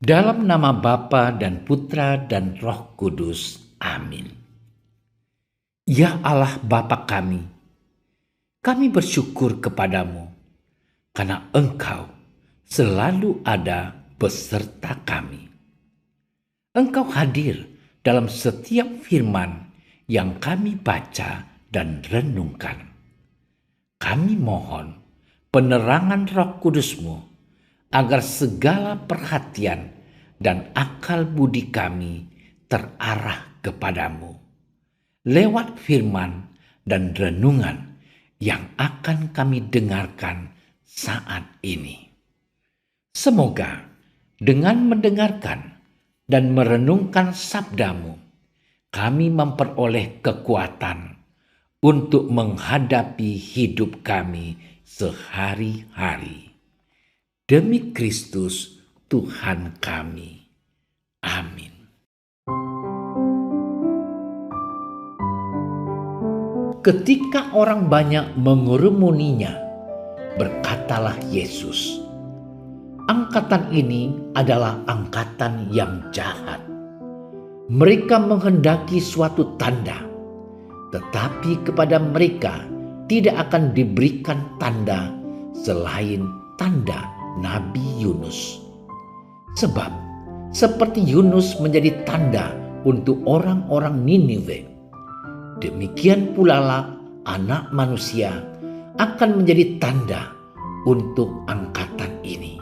Dalam nama Bapa dan Putra dan Roh Kudus. Amin. Ya Allah Bapa kami bersyukur kepadamu karena Engkau selalu ada beserta kami. Engkau hadir dalam setiap firman yang kami baca dan renungkan. Kami mohon penerangan Roh Kudus-Mu agar segala perhatian dan akal budi kami terarah kepadamu lewat firman dan renungan yang akan kami dengarkan saat ini. Semoga dengan mendengarkan dan merenungkan sabdamu, kami memperoleh kekuatan untuk menghadapi hidup kami sehari-hari. Demi Kristus Tuhan kami. Amin. Ketika orang banyak mengerumuninya, berkatalah Yesus, "Angkatan ini adalah angkatan yang jahat. Mereka menghendaki suatu tanda, tetapi kepada mereka tidak akan diberikan tanda selain tanda Nabi Yunus. Sebab seperti Yunus menjadi tanda untuk orang-orang Niniwe, demikian pula lah Anak Manusia akan menjadi tanda untuk angkatan ini.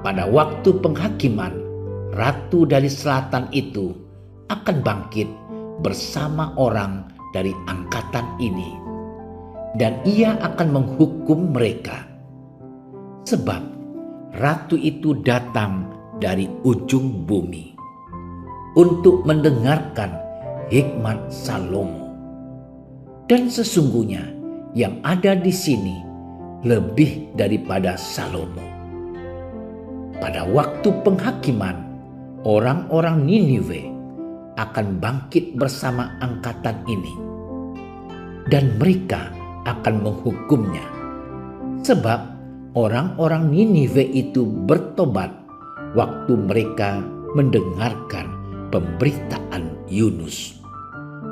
Pada waktu penghakiman, Ratu dari Selatan itu akan bangkit bersama orang dari angkatan ini, dan ia akan menghukum mereka. Sebab ratu itu datang dari ujung bumi untuk mendengarkan hikmat Salomo. Dan sesungguhnya yang ada di sini lebih daripada Salomo. Pada waktu penghakiman, orang-orang Niniwe akan bangkit bersama angkatan ini, dan mereka akan menghukumnya. Sebab orang-orang Niniwe itu bertobat waktu mereka mendengarkan pemberitaan Yunus.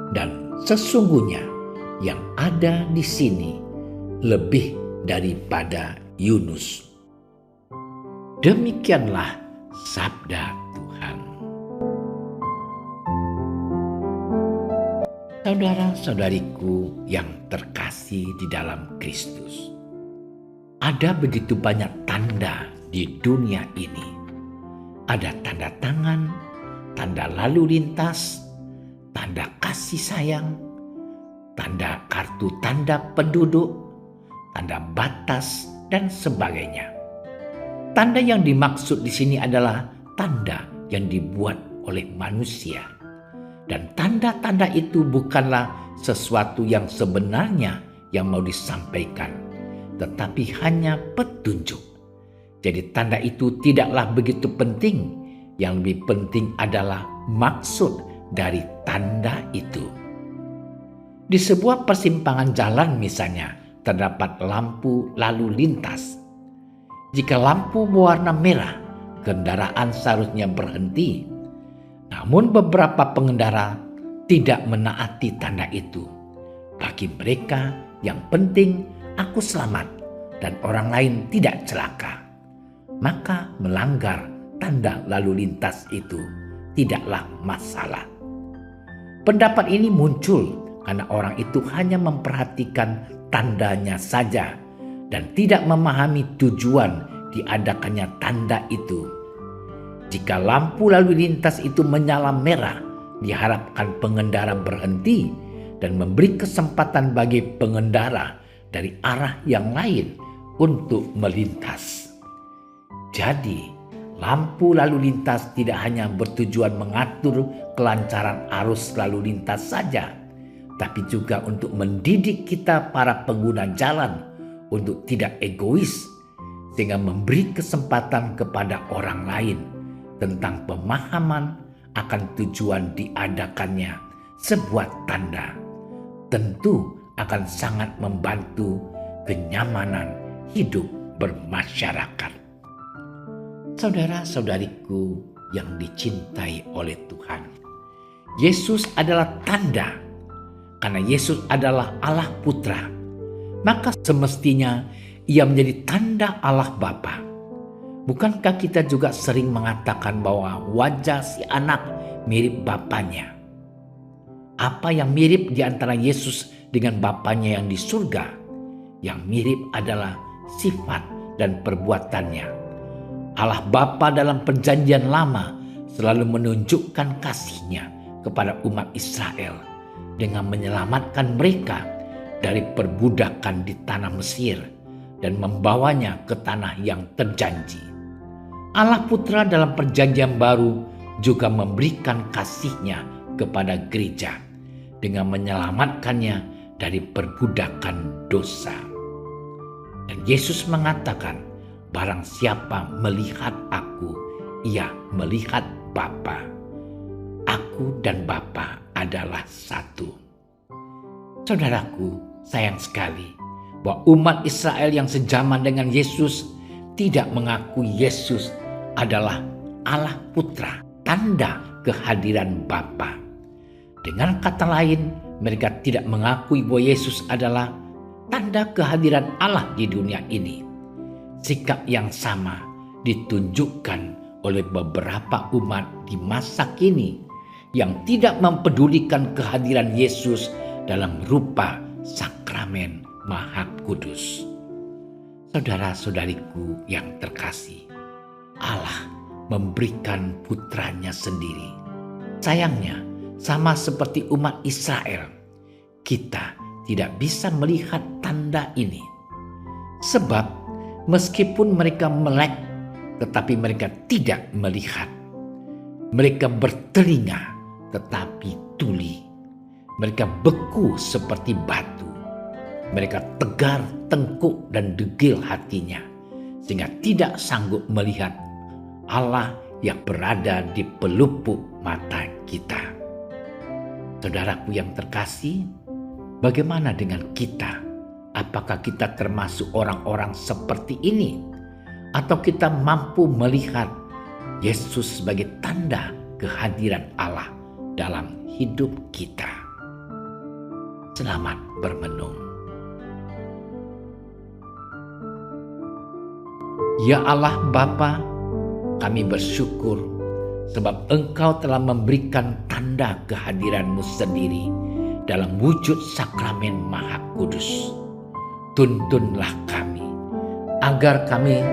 Dan sesungguhnya yang ada di sini lebih daripada Yunus." Demikianlah sabda Tuhan. Saudara-saudariku yang terkasih di dalam Kristus, ada begitu banyak tanda di dunia ini. Ada tanda tangan, tanda lalu lintas, tanda kasih sayang, tanda kartu tanda penduduk, tanda batas, dan sebagainya. Tanda yang dimaksud di sini adalah tanda yang dibuat oleh manusia. Dan tanda-tanda itu bukanlah sesuatu yang sebenarnya yang mau disampaikan, tetapi hanya petunjuk. Jadi tanda itu tidaklah begitu penting. Yang lebih penting adalah maksud dari tanda itu. Di sebuah persimpangan jalan misalnya, terdapat lampu lalu lintas. Jika lampu berwarna merah, kendaraan seharusnya berhenti. Namun beberapa pengendara tidak menaati tanda itu. Bagi mereka yang penting aku selamat dan orang lain tidak celaka, maka melanggar tanda lalu lintas itu tidaklah masalah. Pendapat ini muncul karena orang itu hanya memperhatikan tandanya saja dan tidak memahami tujuan diadakannya tanda itu. Jika lampu lalu lintas itu menyala merah, diharapkan pengendara berhenti dan memberi kesempatan bagi pengendara dari arah yang lain untuk melintas. Jadi, lampu lalu lintas tidak hanya bertujuan mengatur kelancaran arus lalu lintas saja, tapi juga untuk mendidik kita para pengguna jalan untuk tidak egois, sehingga memberi kesempatan kepada orang lain tentang pemahaman akan tujuan diadakannya sebuah tanda. Tentu akan sangat membantu kenyamanan hidup bermasyarakat. Saudara-saudariku yang dicintai oleh Tuhan, Yesus adalah tanda. Karena Yesus adalah Allah Putra, maka semestinya Ia menjadi tanda Allah Bapa. Bukankah kita juga sering mengatakan bahwa wajah si anak mirip Bapanya? Apa yang mirip di antara Yesus dengan Bapanya yang di surga? Yang mirip adalah sifat dan perbuatannya. Allah Bapa dalam perjanjian lama selalu menunjukkan kasih-Nya kepada umat Israel dengan menyelamatkan mereka dari perbudakan di tanah Mesir dan membawanya ke tanah yang terjanji. Allah Putra dalam perjanjian baru juga memberikan kasih-Nya kepada gereja dengan menyelamatkannya dari perbudakan dosa. Dan Yesus mengatakan, barang siapa melihat aku, ia melihat Bapa. Aku dan Bapa adalah satu. Saudaraku, sayang sekali bahwa umat Israel yang sejaman dengan Yesus tidak mengakui Yesus adalah Allah Putra, tanda kehadiran Bapa. Dengan kata lain, mereka tidak mengakui bahwa Yesus adalah tanda kehadiran Allah di dunia ini. Sikap yang sama ditunjukkan oleh beberapa umat di masa kini yang tidak mempedulikan kehadiran Yesus dalam rupa sakramen Maha Kudus. Saudara-saudariku yang terkasih, Allah memberikan putranya sendiri. Sayangnya, sama seperti umat Israel, kita tidak bisa melihat tanda ini. Sebab meskipun mereka melek, tetapi mereka tidak melihat. Mereka bertelinga, tetapi tuli. Mereka beku seperti batu. Mereka tegar, tengkuk, dan degil hatinya, sehingga tidak sanggup melihat Allah yang berada di pelupuk mata kita. Saudaraku yang terkasih, bagaimana dengan kita? Apakah kita termasuk orang-orang seperti ini? Atau kita mampu melihat Yesus sebagai tanda kehadiran Allah dalam hidup kita? Selamat bermenung. Ya Allah Bapa, kami bersyukur sebab Engkau telah memberikan tanda kehadiran-Mu sendiri dalam wujud sakramen Maha Kudus. Tuntunlah kami, agar kami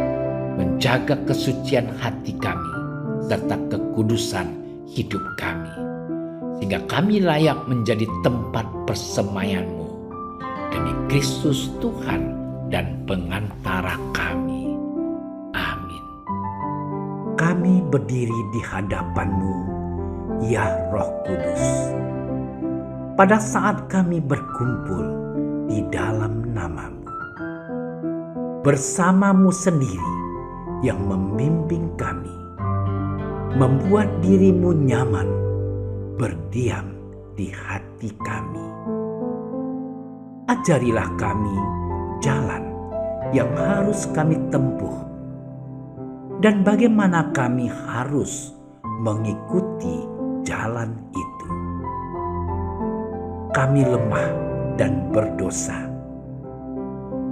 menjaga kesucian hati kami, serta kekudusan hidup kami, sehingga kami layak menjadi tempat persemaian-Mu demi Kristus Tuhan dan pengantara kami. Amin. Kami berdiri di hadapan-Mu, ya Roh Kudus, pada saat kami berkumpul di dalam nama-Mu, bersama-Mu sendiri yang membimbing kami, membuat diri-Mu nyaman berdiam di hati kami. Ajarilah kami jalan yang harus kami tempuh dan bagaimana kami harus mengikuti jalan itu. Kami lemah dan berdosa.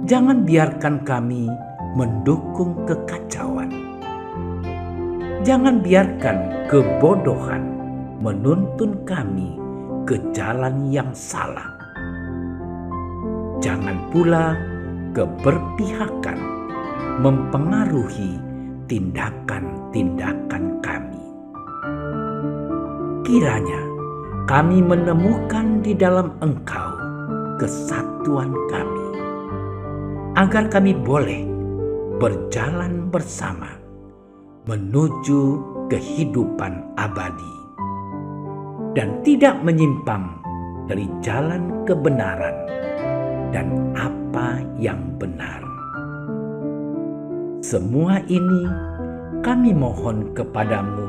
Jangan biarkan kami mendukung kekacauan. Jangan biarkan kebodohan menuntun kami ke jalan yang salah. Jangan pula keberpihakan mempengaruhi tindakan-tindakan kami. Kiranya kami menemukan di dalam Engkau kesatuan kami, agar kami boleh berjalan bersama menuju kehidupan abadi dan tidak menyimpang dari jalan kebenaran dan apa yang benar. Semua ini kami mohon kepadamu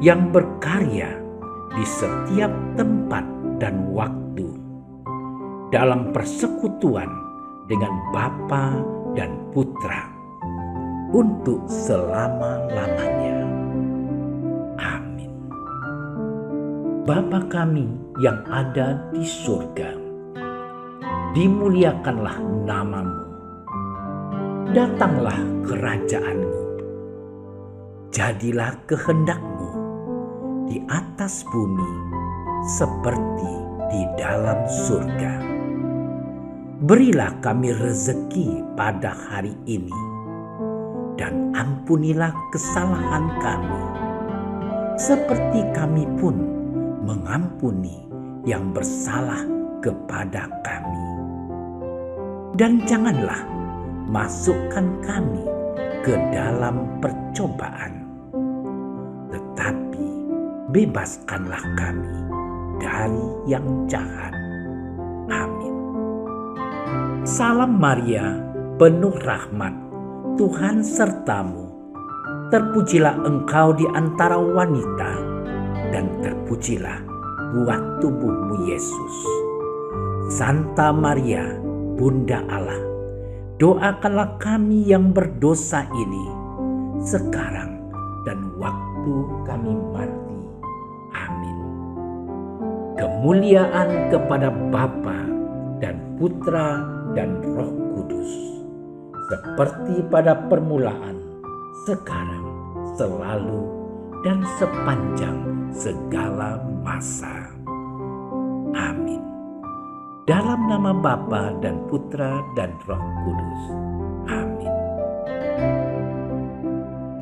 yang berkarya di setiap tempat dan waktu dalam persekutuan dengan Bapa dan Putra, untuk selama-lamanya. Amin. Bapa kami yang ada di surga, dimuliakanlah nama-Mu. Datanglah kerajaan-Mu. Jadilah kehendak-Mu di atas bumi seperti di dalam surga. Berilah kami rezeki pada hari ini, dan ampunilah kesalahan kami, seperti kami pun mengampuni yang bersalah kepada kami. Dan janganlah masukkan kami ke dalam percobaan, tetapi bebaskanlah kami dari yang jahat. Amin. Salam Maria, penuh rahmat, Tuhan sertamu. Terpujilah engkau di antara wanita, dan terpujilah buah tubuhmu Yesus. Santa Maria, Bunda Allah, doakanlah kami yang berdosa ini, sekarang dan waktu kami mati. Amin. Kemuliaan kepada Bapa dan Putra dan Roh Kudus, seperti pada permulaan, sekarang, selalu, dan sepanjang segala masa. Amin. Dalam nama Bapa dan Putra dan Roh Kudus. Amin.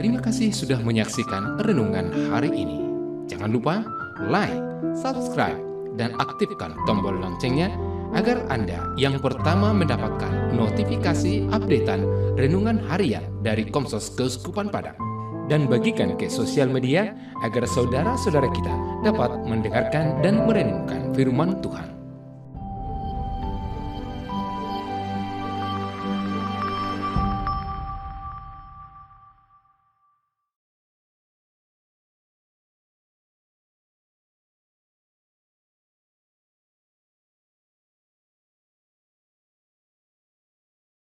Terima kasih sudah menyaksikan renungan hari ini. Jangan lupa like, subscribe, dan aktifkan tombol loncengnya agar Anda yang pertama mendapatkan notifikasi updatean renungan harian dari Komsos Keuskupan Padang. Dan bagikan ke sosial media agar saudara-saudara kita dapat mendengarkan dan merenungkan firman Tuhan.